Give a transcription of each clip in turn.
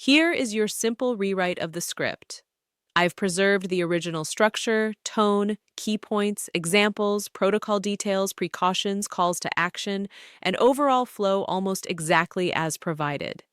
Here is your simple rewrite of the script. I've preserved the original structure, tone, key points, examples, protocol details, precautions, calls to action, and overall flow almost exactly as provided.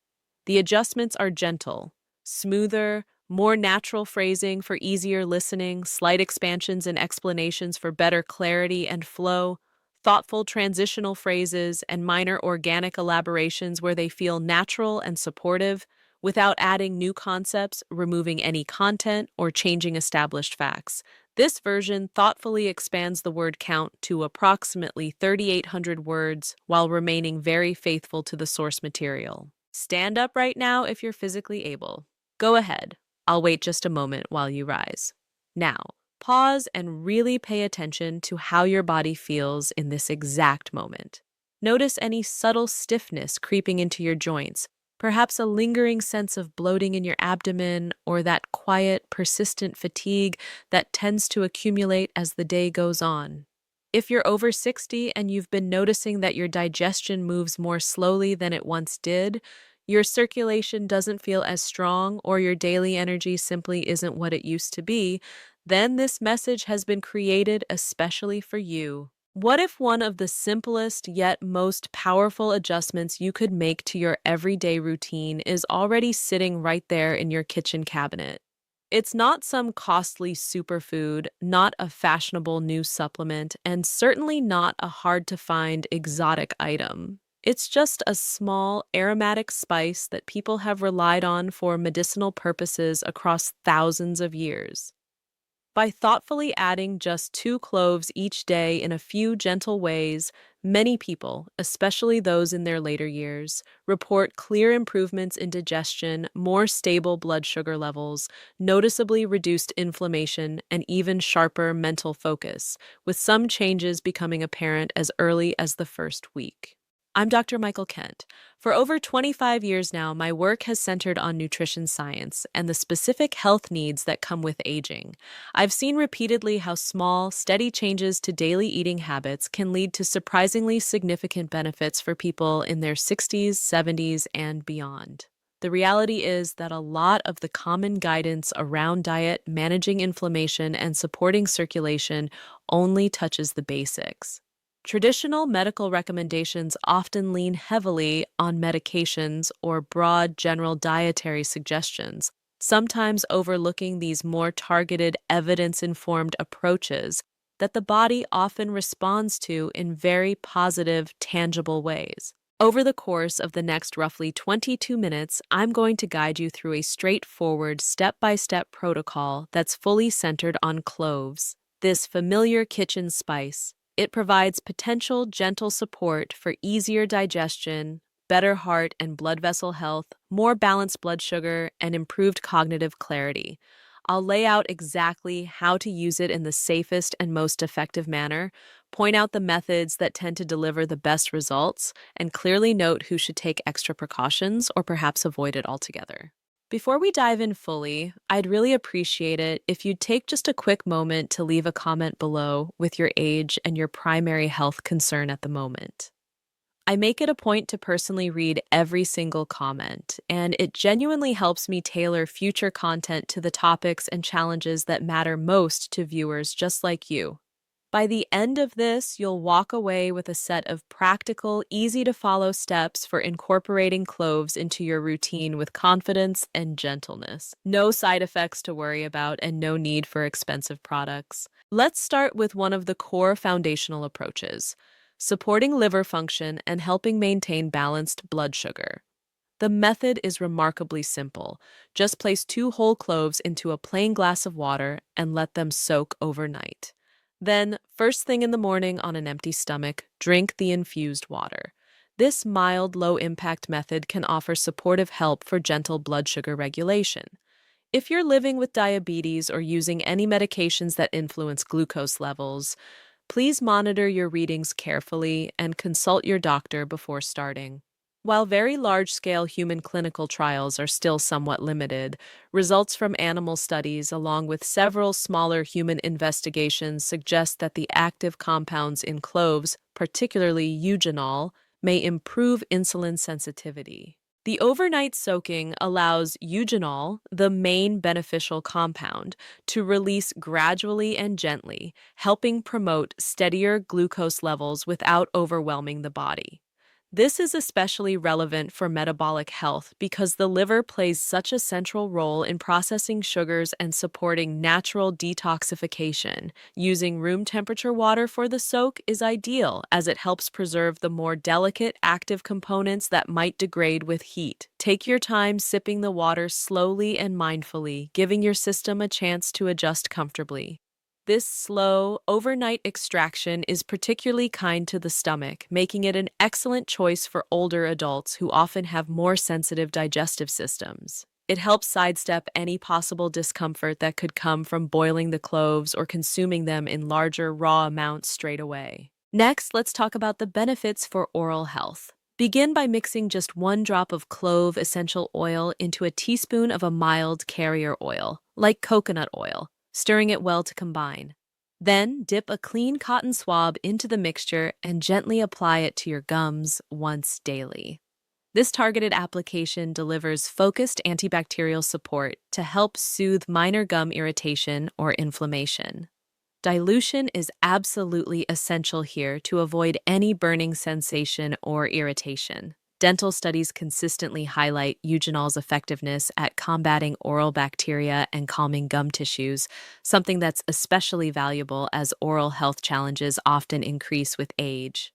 The adjustments are gentle, smoother, more natural phrasing for easier listening, slight expansions and explanations for better clarity and flow, thoughtful transitional phrases, and minor organic elaborations where they feel natural and supportive without adding new concepts, removing any content, or changing established facts. This version thoughtfully expands the word count to approximately 3,800 words while remaining very faithful to the source material. Stand up right now if you're physically able. Go ahead. I'll wait just a moment while you rise. Now, pause and really pay attention to how your body feels in this exact moment. Notice any subtle stiffness creeping into your joints, perhaps a lingering sense of bloating in your abdomen or that quiet, persistent fatigue that tends to accumulate as the day goes on. If you're over 60 and you've been noticing that your digestion moves more slowly than it once did, your circulation doesn't feel as strong, or your daily energy simply isn't what it used to be, then this message has been created especially for you. What if one of the simplest yet most powerful adjustments you could make to your everyday routine is already sitting right there in your kitchen cabinet? It's not some costly superfood, not a fashionable new supplement, and certainly not a hard-to-find exotic item. It's just a small, aromatic spice that people have relied on for medicinal purposes across thousands of years. By thoughtfully adding just 2 cloves each day in a few gentle ways, many people, especially those in their later years, report clear improvements in digestion, more stable blood sugar levels, noticeably reduced inflammation, and even sharper mental focus, with some changes becoming apparent as early as the first week. I'm Dr. Michael Kent. For over 25 years now, my work has centered on nutrition science and the specific health needs that come with aging. I've seen repeatedly how small, steady changes to daily eating habits can lead to surprisingly significant benefits for people in their 60s, 70s, and beyond. The reality is that a lot of the common guidance around diet, managing inflammation, and supporting circulation only touches the basics. Traditional medical recommendations often lean heavily on medications or broad general dietary suggestions, sometimes overlooking these more targeted, evidence-informed approaches that the body often responds to in very positive, tangible ways. Over the course of the next roughly 22 minutes, I'm going to guide you through a straightforward, step-by-step protocol that's fully centered on cloves, this familiar kitchen spice. It provides potential gentle support for easier digestion, better heart and blood vessel health, more balanced blood sugar, and improved cognitive clarity. I'll lay out exactly how to use it in the safest and most effective manner, point out the methods that tend to deliver the best results, and clearly note who should take extra precautions or perhaps avoid it altogether. Before we dive in fully, I'd really appreciate it if you'd take just a quick moment to leave a comment below with your age and your primary health concern at the moment. I make it a point to personally read every single comment, and it genuinely helps me tailor future content to the topics and challenges that matter most to viewers just like you. By the end of this, you'll walk away with a set of practical, easy-to-follow steps for incorporating cloves into your routine with confidence and gentleness. No side effects to worry about and no need for expensive products. Let's start with one of the core foundational approaches, supporting liver function and helping maintain balanced blood sugar. The method is remarkably simple. Just place 2 whole cloves into a plain glass of water and let them soak overnight. Then, first thing in the morning on an empty stomach, drink the infused water. This mild, low-impact method can offer supportive help for gentle blood sugar regulation. If you're living with diabetes or using any medications that influence glucose levels, please monitor your readings carefully and consult your doctor before starting. While very large-scale human clinical trials are still somewhat limited, results from animal studies along with several smaller human investigations suggest that the active compounds in cloves, particularly eugenol, may improve insulin sensitivity. The overnight soaking allows eugenol, the main beneficial compound, to release gradually and gently, helping promote steadier glucose levels without overwhelming the body. This is especially relevant for metabolic health because the liver plays such a central role in processing sugars and supporting natural detoxification. Using room temperature water for the soak is ideal as it helps preserve the more delicate active components that might degrade with heat. Take your time sipping the water slowly and mindfully, giving your system a chance to adjust comfortably. This slow, overnight extraction is particularly kind to the stomach, making it an excellent choice for older adults who often have more sensitive digestive systems. It helps sidestep any possible discomfort that could come from boiling the cloves or consuming them in larger, raw amounts straight away. Next, let's talk about the benefits for oral health. Begin by mixing just 1 drop of clove essential oil into a teaspoon of a mild carrier oil, like coconut oil, stirring it well to combine. Then dip a clean cotton swab into the mixture and gently apply it to your gums once daily. This targeted application delivers focused antibacterial support to help soothe minor gum irritation or inflammation. Dilution is absolutely essential here to avoid any burning sensation or irritation. Dental studies consistently highlight eugenol's effectiveness at combating oral bacteria and calming gum tissues, something that's especially valuable as oral health challenges often increase with age.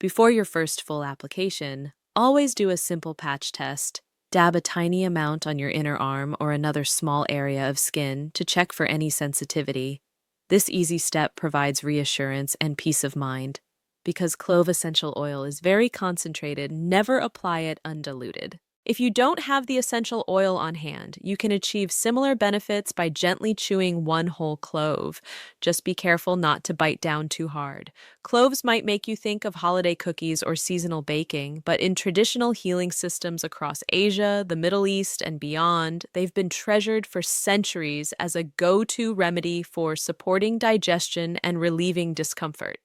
Before your first full application, always do a simple patch test. Dab a tiny amount on your inner arm or another small area of skin to check for any sensitivity. This easy step provides reassurance and peace of mind. Because clove essential oil is very concentrated, never apply it undiluted. If you don't have the essential oil on hand, you can achieve similar benefits by gently chewing 1 whole clove. Just be careful not to bite down too hard. Cloves might make you think of holiday cookies or seasonal baking, but in traditional healing systems across Asia, the Middle East, and beyond, they've been treasured for centuries as a go-to remedy for supporting digestion and relieving discomfort.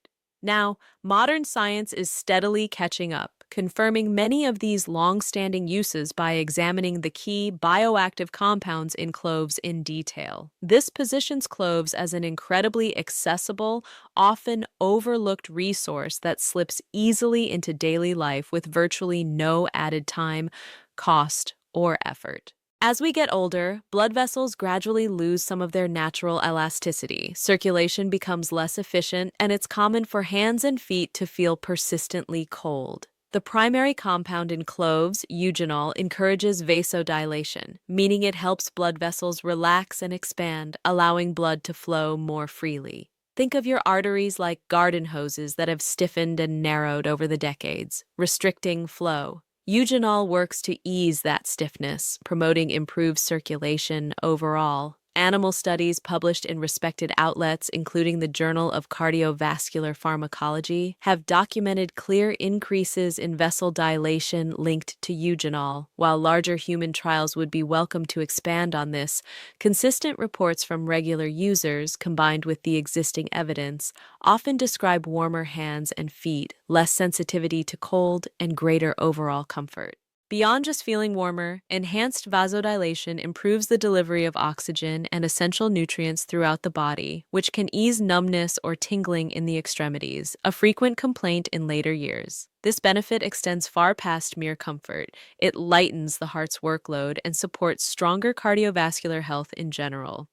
Now, modern science is steadily catching up, confirming many of these long-standing uses by examining the key bioactive compounds in cloves in detail. This positions cloves as an incredibly accessible, often overlooked resource that slips easily into daily life with virtually no added time, cost, or effort. As we get older, blood vessels gradually lose some of their natural elasticity. Circulation becomes less efficient, and it's common for hands and feet to feel persistently cold. The primary compound in cloves, eugenol, encourages vasodilation, meaning it helps blood vessels relax and expand, allowing blood to flow more freely. Think of your arteries like garden hoses that have stiffened and narrowed over the decades, restricting flow. Eugenol works to ease that stiffness, promoting improved circulation overall. Animal studies published in respected outlets, including the Journal of Cardiovascular Pharmacology, have documented clear increases in vessel dilation linked to eugenol. While larger human trials would be welcome to expand on this, consistent reports from regular users, combined with the existing evidence, often describe warmer hands and feet, less sensitivity to cold, and greater overall comfort. Beyond just feeling warmer, enhanced vasodilation improves the delivery of oxygen and essential nutrients throughout the body, which can ease numbness or tingling in the extremities, a frequent complaint in later years. This benefit extends far past mere comfort. It lightens the heart's workload and supports stronger cardiovascular health in general.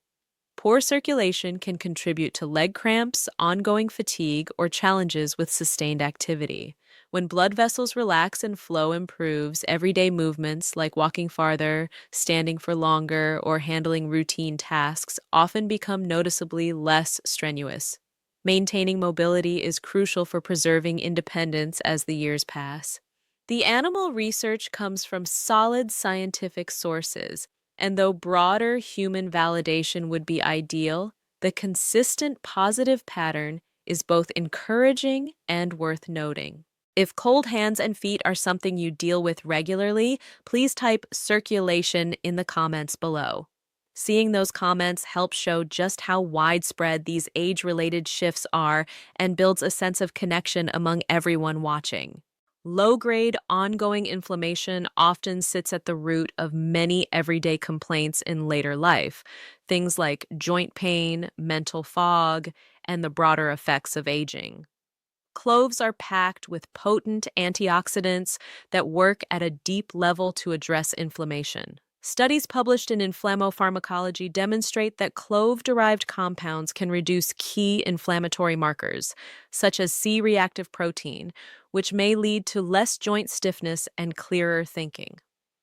Poor circulation can contribute to leg cramps, ongoing fatigue, or challenges with sustained activity. When blood vessels relax and flow improves, everyday movements like walking farther, standing for longer, or handling routine tasks often become noticeably less strenuous. Maintaining mobility is crucial for preserving independence as the years pass. The animal research comes from solid scientific sources, and though broader human validation would be ideal, the consistent positive pattern is both encouraging and worth noting. If cold hands and feet are something you deal with regularly, please type circulation in the comments below. Seeing those comments helps show just how widespread these age-related shifts are and builds a sense of connection among everyone watching. Low-grade, ongoing inflammation often sits at the root of many everyday complaints in later life, things like joint pain, mental fog, and the broader effects of aging. Cloves are packed with potent antioxidants that work at a deep level to address inflammation. Studies published in Inflammopharmacology demonstrate that clove-derived compounds can reduce key inflammatory markers, such as C-reactive protein, which may lead to less joint stiffness and clearer thinking.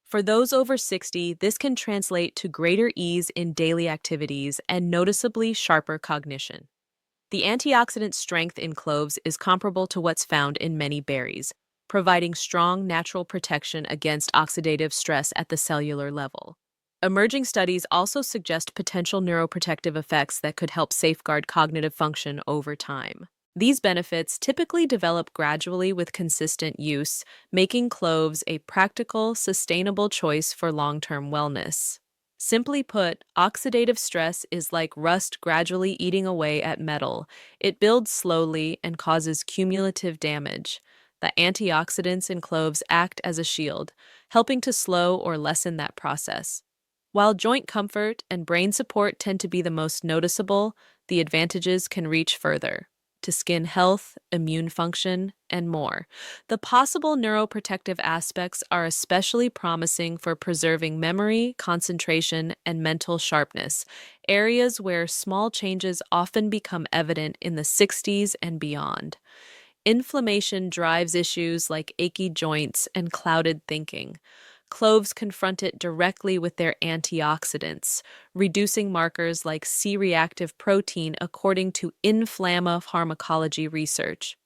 For those over 60, this can translate to greater ease in daily activities and noticeably sharper cognition. The antioxidant strength in cloves is comparable to what's found in many berries, providing strong natural protection against oxidative stress at the cellular level. Emerging studies also suggest potential neuroprotective effects that could help safeguard cognitive function over time. These benefits typically develop gradually with consistent use, making cloves a practical, sustainable choice for long-term wellness. Simply put, oxidative stress is like rust gradually eating away at metal. It builds slowly and causes cumulative damage. The antioxidants in cloves act as a shield, helping to slow or lessen that process. While joint comfort and brain support tend to be the most noticeable, the advantages can reach further to skin health, immune function, and more. The possible neuroprotective aspects are especially promising for preserving memory, concentration, and mental sharpness, areas where small changes often become evident in the 60s and beyond. Inflammation drives issues like achy joints and clouded thinking. Cloves confront it directly with their antioxidants, reducing markers like C-reactive protein according to inflammopharmacology research.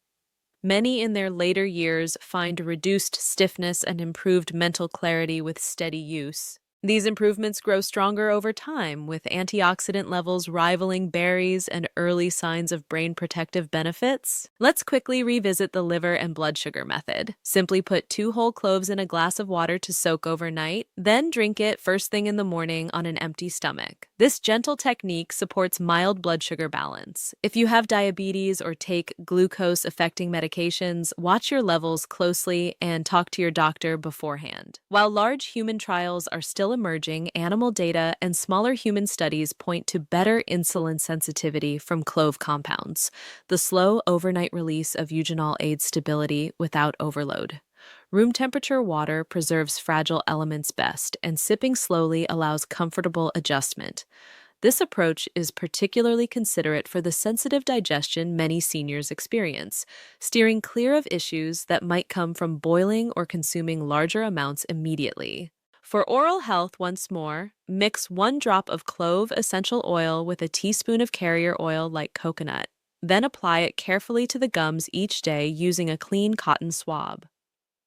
Many in their later years find reduced stiffness and improved mental clarity with steady use. These improvements grow stronger over time, with antioxidant levels rivaling berries and early signs of brain protective benefits. Let's quickly revisit the liver and blood sugar method. Simply put 2 whole cloves in a glass of water to soak overnight, then drink it first thing in the morning on an empty stomach. This gentle technique supports mild blood sugar balance. If you have diabetes or take glucose-affecting medications, watch your levels closely and talk to your doctor beforehand. While large human trials are still emerging, animal data and smaller human studies point to better insulin sensitivity from clove compounds. The slow overnight release of eugenol aids stability without overload. Room temperature water preserves fragile elements best, and sipping slowly allows comfortable adjustment. This approach is particularly considerate for the sensitive digestion many seniors experience, steering clear of issues that might come from boiling or consuming larger amounts immediately. For oral health, once more, mix 1 drop of clove essential oil with a teaspoon of carrier oil like coconut. Then apply it carefully to the gums each day using a clean cotton swab.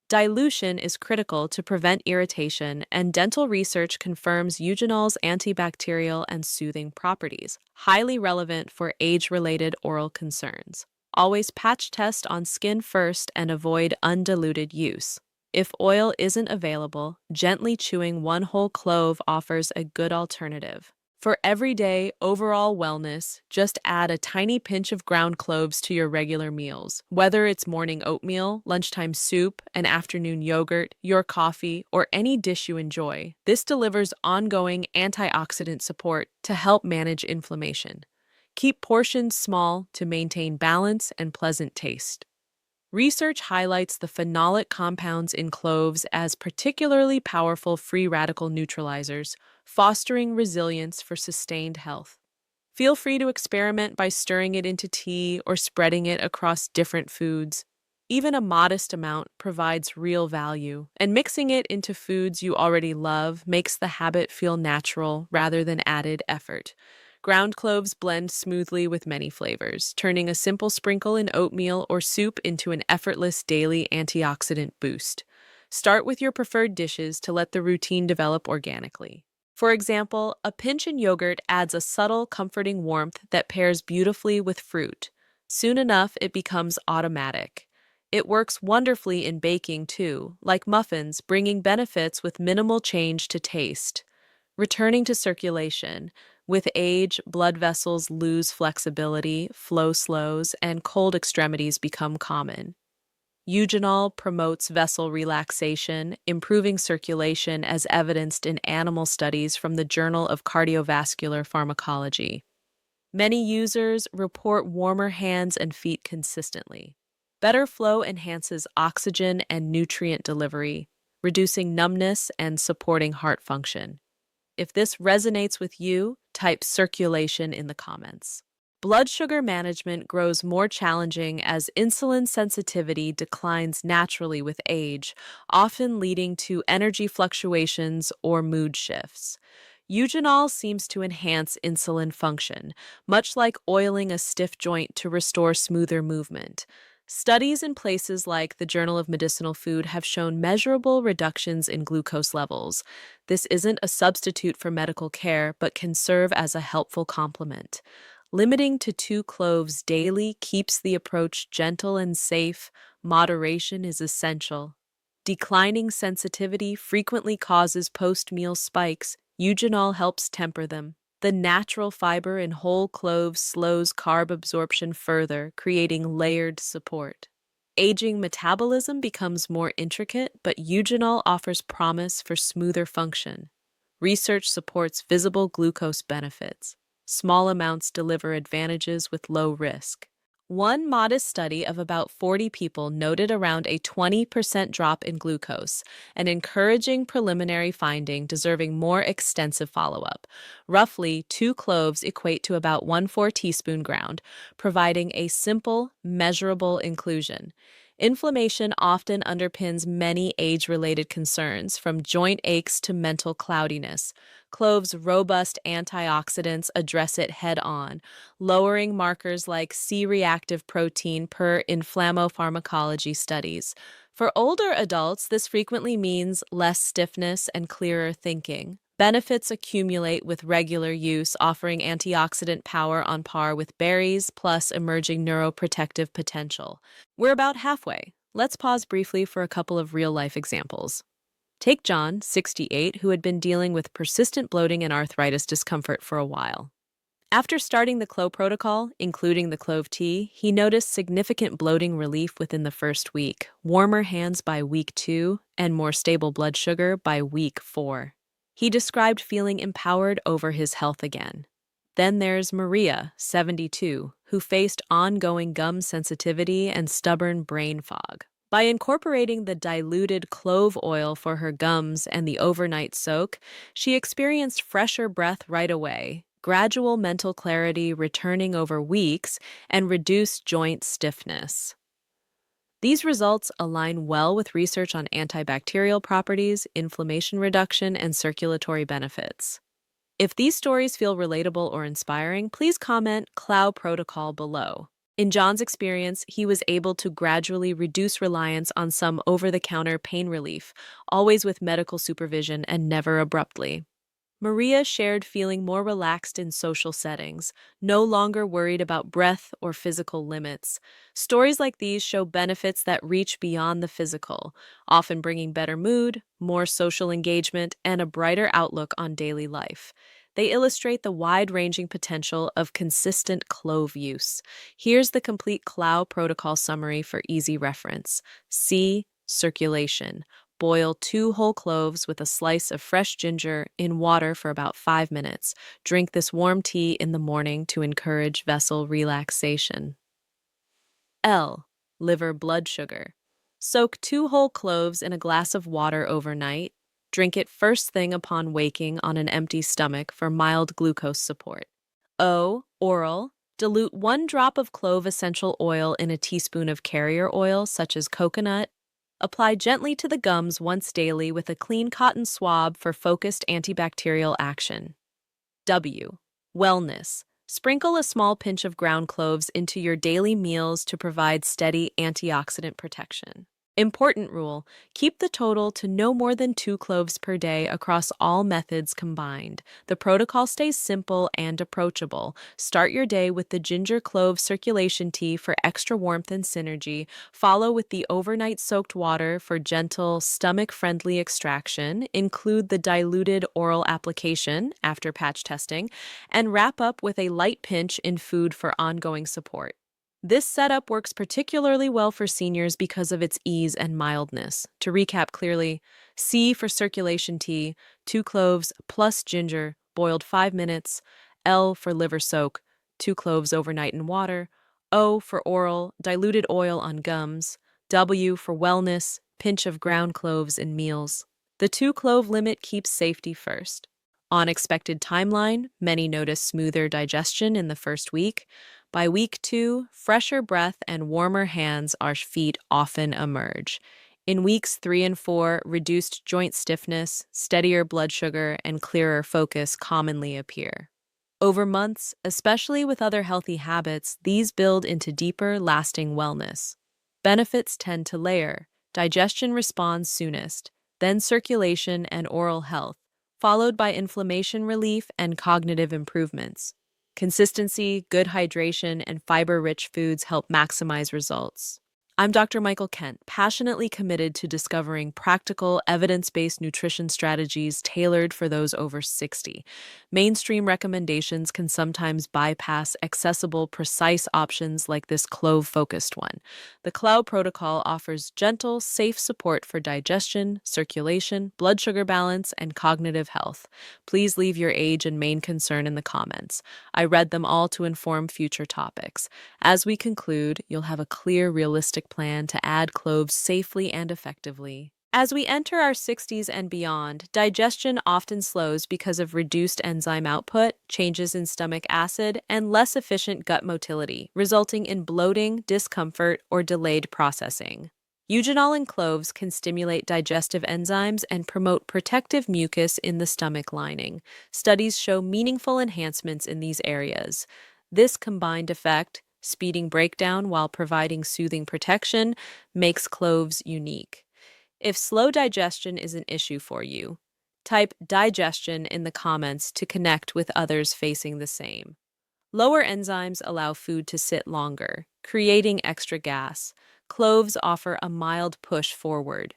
Dilution is critical to prevent irritation, and dental research confirms eugenol's antibacterial and soothing properties, highly relevant for age-related oral concerns. Always patch test on skin first and avoid undiluted use. If oil isn't available, gently chewing 1 whole clove offers a good alternative. For everyday, overall wellness, just add a tiny pinch of ground cloves to your regular meals. Whether it's morning oatmeal, lunchtime soup, an afternoon yogurt, your coffee, or any dish you enjoy, this delivers ongoing antioxidant support to help manage inflammation. Keep portions small to maintain balance and pleasant taste. Research highlights the phenolic compounds in cloves as particularly powerful free radical neutralizers, fostering resilience for sustained health. Feel free to experiment by stirring it into tea or spreading it across different foods. Even a modest amount provides real value, and mixing it into foods you already love makes the habit feel natural rather than added effort. Ground cloves blend smoothly with many flavors, turning a simple sprinkle in oatmeal or soup into an effortless daily antioxidant boost. Start with your preferred dishes to let the routine develop organically. For example, a pinch in yogurt adds a subtle, comforting warmth that pairs beautifully with fruit. Soon enough, it becomes automatic. It works wonderfully in baking, too, like muffins, bringing benefits with minimal change to taste. Returning to circulation. With age, blood vessels lose flexibility, flow slows, and cold extremities become common. Eugenol promotes vessel relaxation, improving circulation as evidenced in animal studies from the Journal of Cardiovascular Pharmacology. Many users report warmer hands and feet consistently. Better flow enhances oxygen and nutrient delivery, reducing numbness and supporting heart function. If this resonates with you, type circulation in the comments. Blood sugar management grows more challenging as insulin sensitivity declines naturally with age, often leading to energy fluctuations or mood shifts. Eugenol seems to enhance insulin function, much like oiling a stiff joint to restore smoother movement. Studies in places like the Journal of Medicinal Food have shown measurable reductions in glucose levels. This isn't a substitute for medical care, but can serve as a helpful complement. Limiting to 2 cloves daily keeps the approach gentle and safe. Moderation is essential. Declining sensitivity frequently causes post-meal spikes. Eugenol helps temper them. The natural fiber in whole cloves slows carb absorption further, creating layered support. Aging metabolism becomes more intricate, but eugenol offers promise for smoother function. Research supports visible glucose benefits. Small amounts deliver advantages with low risk. One modest study of about 40 people noted around a 20% drop in glucose, an encouraging preliminary finding deserving more extensive follow-up. Roughly 2 cloves equate to about 1/4 teaspoon ground, providing a simple, measurable inclusion. Inflammation often underpins many age-related concerns, from joint aches to mental cloudiness. Cloves' robust antioxidants address it head-on, lowering markers like C-reactive protein per inflammopharmacology studies. For older adults, this frequently means less stiffness and clearer thinking. Benefits accumulate with regular use, offering antioxidant power on par with berries, plus emerging neuroprotective potential. We're about halfway. Let's pause briefly for a couple of real-life examples. Take John, 68, who had been dealing with persistent bloating and arthritis discomfort for a while. After starting the Clove protocol, including the Clove tea, he noticed significant bloating relief within the first week, warmer hands by week 2, and more stable blood sugar by week 4. He described feeling empowered over his health again. Then there's Maria, 72, who faced ongoing gum sensitivity and stubborn brain fog. By incorporating the diluted clove oil for her gums and the overnight soak, she experienced fresher breath right away, gradual mental clarity returning over weeks, and reduced joint stiffness. These results align well with research on antibacterial properties, inflammation reduction, and circulatory benefits. If these stories feel relatable or inspiring, please comment Cloud Protocol below. In John's experience, he was able to gradually reduce reliance on some over-the-counter pain relief, always with medical supervision and never abruptly. Maria shared feeling more relaxed in social settings, no longer worried about breath or physical limits. Stories like these show benefits that reach beyond the physical, often bringing better mood, more social engagement, and a brighter outlook on daily life. They illustrate the wide-ranging potential of consistent clove use. Here's the complete Cloud protocol summary for easy reference. C. Circulation. Boil 2 whole cloves with a slice of fresh ginger in water for about 5 minutes. Drink this warm tea in the morning to encourage vessel relaxation. L. Liver blood sugar. Soak 2 whole cloves in a glass of water overnight. Drink it first thing upon waking on an empty stomach for mild glucose support. O. Oral. Dilute 1 drop of clove essential oil in a teaspoon of carrier oil, such as coconut. Apply gently to the gums once daily with a clean cotton swab for focused antibacterial action. W. Wellness. Sprinkle a small pinch of ground cloves into your daily meals to provide steady antioxidant protection. Important rule: keep the total to no more than 2 cloves per day across all methods combined. The protocol stays simple and approachable. Start your day with the ginger clove circulation tea for extra warmth and synergy. Follow with the overnight soaked water for gentle, stomach-friendly extraction. Include the diluted oral application after patch testing, and wrap up with a light pinch in food for ongoing support. This setup works particularly well for seniors because of its ease and mildness. To recap clearly, C for circulation tea, 2 cloves plus ginger, boiled 5 minutes. L for liver soak, 2 cloves overnight in water. O for oral, diluted oil on gums. W for wellness, pinch of ground cloves in meals. The 2 clove limit keeps safety first. On expected timeline, many notice smoother digestion in the first week. By week 2, fresher breath and warmer hands or feet often emerge. In weeks 3 and 4, reduced joint stiffness, steadier blood sugar, and clearer focus commonly appear. Over months, especially with other healthy habits, these build into deeper, lasting wellness. Benefits tend to layer. Digestion responds soonest, then circulation and oral health, followed by inflammation relief and cognitive improvements. Consistency, good hydration, and fiber-rich foods help maximize results. I'm Dr. Michael Kent, passionately committed to discovering practical, evidence-based nutrition strategies tailored for those over 60. Mainstream recommendations can sometimes bypass accessible, precise options like this clove-focused one. The Cloud Protocol offers gentle, safe support for digestion, circulation, blood sugar balance, and cognitive health. Please leave your age and main concern in the comments. I read them all to inform future topics. As we conclude, you'll have a clear, realistic plan to add cloves safely and effectively. As we enter our 60s and beyond, digestion often slows because of reduced enzyme output, changes in stomach acid, and less efficient gut motility, resulting in bloating, discomfort, or delayed processing. Eugenol in cloves can stimulate digestive enzymes and promote protective mucus in the stomach lining. Studies show meaningful enhancements in these areas. This combined effect, speeding breakdown while providing soothing protection, makes cloves unique. If slow digestion is an issue for you, type digestion in the comments to connect with others facing the same. Lower enzymes allow food to sit longer, creating extra gas. Cloves offer a mild push forward.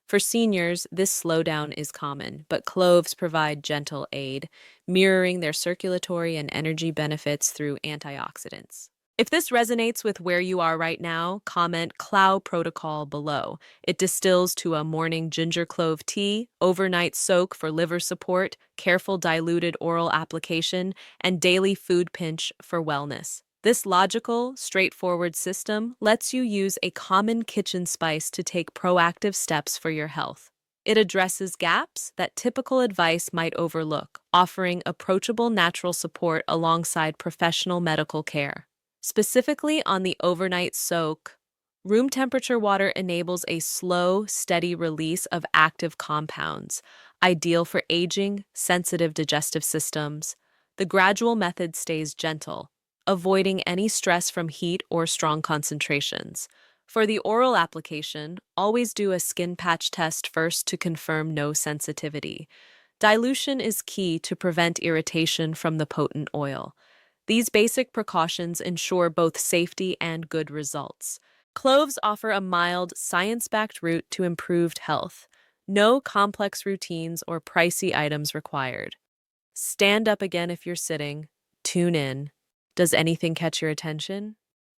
For seniors, this slowdown is common, but cloves provide gentle aid, mirroring their circulatory and energy benefits through antioxidants. If this resonates with where you are right now, comment Cloud Protocol below. It distills to a morning ginger clove tea, overnight soak for liver support, careful diluted oral application, and daily food pinch for wellness. This logical, straightforward system lets you use a common kitchen spice to take proactive steps for your health. It addresses gaps that typical advice might overlook, offering approachable natural support alongside professional medical care. Specifically on the overnight soak, room temperature water enables a slow, steady release of active compounds, ideal for aging, sensitive digestive systems. The gradual method stays gentle, avoiding any stress from heat or strong concentrations. For the oral application, always do a skin patch test first to confirm no sensitivity. Dilution is key to prevent irritation from the potent oil. These basic precautions ensure both safety and good results. Cloves offer a mild, science-backed route to improved health. No complex routines or pricey items required. Stand up again if you're sitting. Tune in. Does anything catch your attention?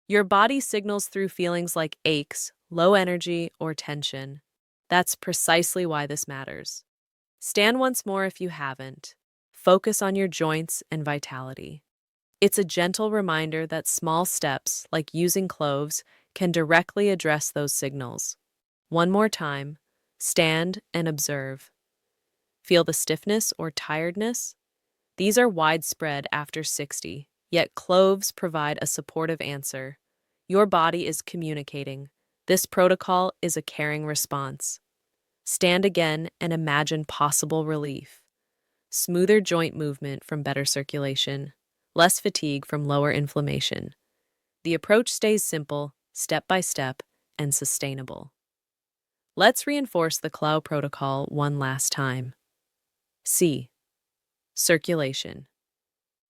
Your body signals through feelings like aches, low energy, or tension. That's precisely why this matters. Stand once more if you haven't. Focus on your joints and vitality. It's a gentle reminder that small steps, like using cloves, can directly address those signals. One more time, stand and observe. Feel the stiffness or tiredness? These are widespread after 60, yet cloves provide a supportive answer. Your body is communicating. This protocol is a caring response. Stand again and imagine possible relief. Smoother joint movement from better circulation. Less fatigue from lower inflammation. The approach stays simple, step by step, and sustainable. Let's reinforce the Cloud Protocol one last time. C. Circulation.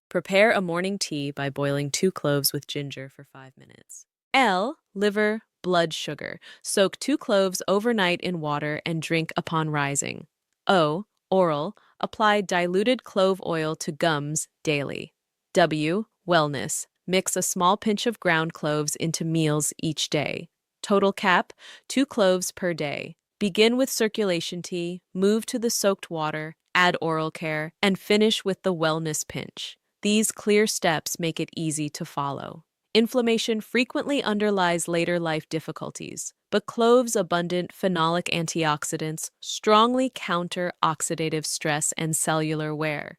Prepare a morning tea by boiling 2 cloves with ginger for 5 minutes. L. Liver, blood sugar. Soak 2 cloves overnight in water and drink upon rising. O. Oral. Apply diluted clove oil to gums daily. W. Wellness. Mix a small pinch of ground cloves into meals each day. Total cap, 2 cloves per day. Begin with circulation tea, move to the soaked water, add oral care, and finish with the wellness pinch. These clear steps make it easy to follow. Inflammation frequently underlies later life difficulties, but cloves' abundant phenolic antioxidants strongly counter oxidative stress and cellular wear.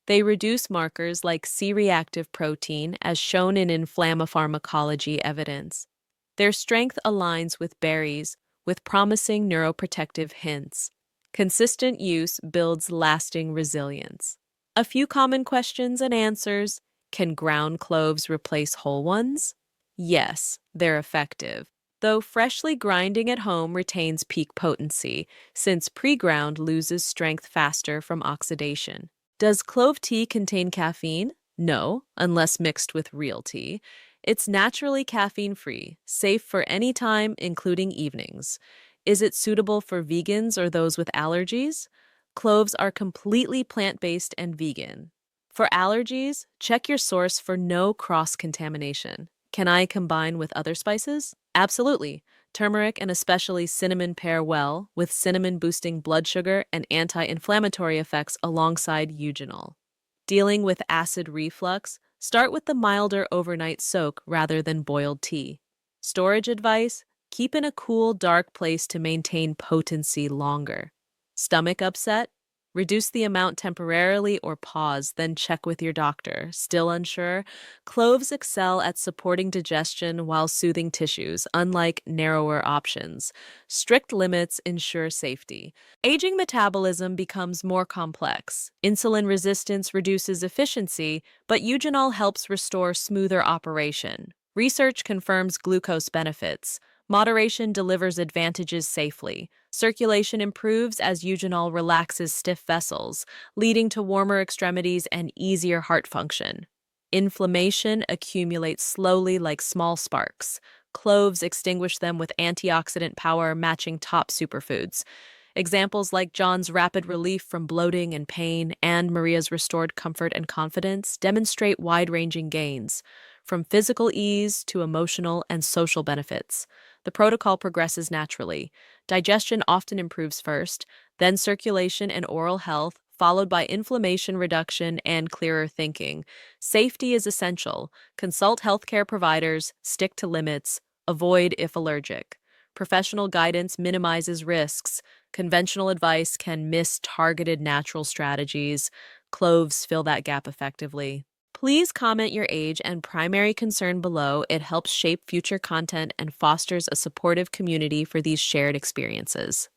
They reduce markers like C-reactive protein, as shown in inflammopharmacology evidence. Their strength aligns with berries, with promising neuroprotective hints. Consistent use builds lasting resilience. A few common questions and answers. Can ground cloves replace whole ones? Yes, they're effective, though freshly grinding at home retains peak potency, since pre-ground loses strength faster from oxidation. Does clove tea contain caffeine? No, unless mixed with real tea. It's naturally caffeine-free, safe for any time, including evenings. Is it suitable for vegans or those with allergies? Cloves are completely plant-based and vegan. For allergies, check your source for no cross-contamination. Can I combine with other spices? Absolutely. Turmeric and especially cinnamon pair well, with cinnamon boosting blood sugar and anti-inflammatory effects alongside eugenol. Dealing with acid reflux, start with the milder overnight soak rather than boiled tea. Storage advice: keep in a cool, dark place to maintain potency longer. Stomach upset? Reduce the amount temporarily or pause, then check with your doctor. Still unsure? Cloves excel at supporting digestion while soothing tissues, unlike narrower options. Strict limits ensure safety. Aging metabolism becomes more complex. Insulin resistance reduces efficiency, but eugenol helps restore smoother operation. Research confirms glucose benefits. Moderation delivers advantages safely. Circulation improves as eugenol relaxes stiff vessels, leading to warmer extremities and easier heart function. Inflammation accumulates slowly like small sparks. Cloves extinguish them with antioxidant power matching top superfoods. Examples like John's rapid relief from bloating and pain and Maria's restored comfort and confidence demonstrate wide-ranging gains, from physical ease to emotional and social benefits. The protocol progresses naturally. Digestion often improves first, then circulation and oral health, followed by inflammation reduction and clearer thinking. Safety is essential. Consult healthcare providers, stick to limits, avoid if allergic. Professional guidance minimizes risks. Conventional advice can miss targeted natural strategies. Cloves fill that gap effectively. Please comment your age and primary concern below. It helps shape future content and fosters a supportive community for these shared experiences.